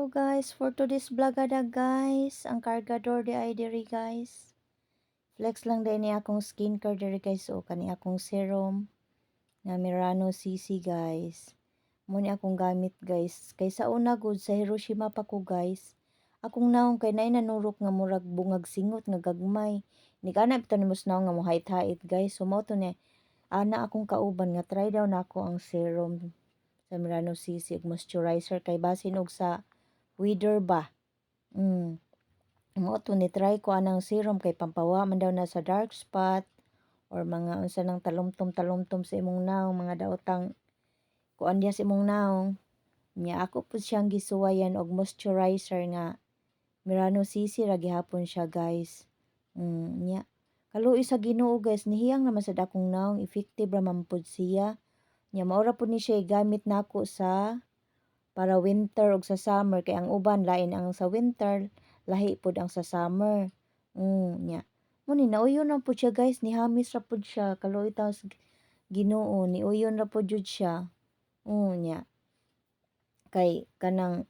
Hello guys, for today's vlog ada guys, ang cargador di ay diri guys. Flex lang din ni akong skincare diri guys o kani akong serum na Mirano CC guys. Mo ni akong gamit guys. Kay sa una gud sa Hiroshima pa ko guys. Akong naong kay nay nanurok nga murag bungag singot nga gagmay. Ni kana bitaw ni mos naong nga mohait-hait guys. So mao to ni ana akong kauban nga try daw nako ang serum sa Mirano CC ug moisturizer kay basin og sa weather ba. Mao to ni try ko anang serum kay pampawa man daw na sa dark spot or mga unsa nang talumtom-talumtom sa imong naong, mga daotang kuan diya sa imong naong. Nya ako pud siyang gisuwayan og moisturizer nga Mirano CC ra gihapon siya guys. Nya kaluoy sa Ginoo guys, nihiyang naman sa dakong naong, effective ra man pud siya. Nya mao ra pud ni siya gamit nako sa para winter ug sa summer kay ang uban lain ang sa winter, lahi pud ang sa summer. Nya mo ni nauyon ra pud siya guys, nihamis ra pud siya kaluoy ta sa Ginoo, niuyon ra pud jud siya. Nya kay kanang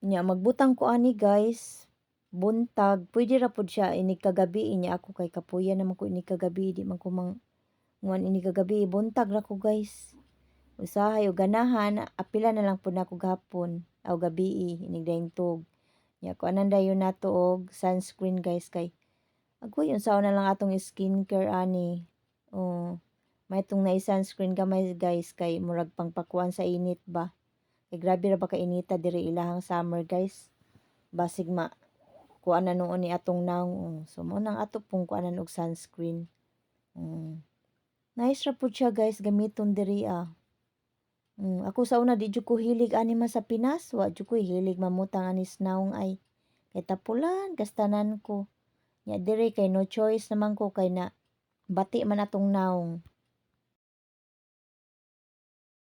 nya magbutang ko ani guys buntag, pwede ra pud siya ini kagabi niya ako kay kapuyan naman ko ini kagabi, di man ko nguan ini kagabi, buntag ra ko guys. Usahay o ganahan, apila na lang pud nako gahapon aw gabii inig daintog. Nya ko anan dayon nato og sunscreen guys kay agoy unsaon na lang atong skincare ani. May tong na sunscreen gamay guys kay murag pangpakuan sa init ba. Kay grabe ra ba ka inita diri ilahang summer guys. Basig kuan na noon ni atong naong. So mo nang ato pong kuanan og sunscreen. Nice ra pud siya guys gamiton diri Ako sa una di jud ko hilig ani man sa Pinas, wa jud ko hilig mamutang anis naong ay. Kay tapulan kastanan ko. Nya diri kay no choice naman ko kay na bati man atong naong.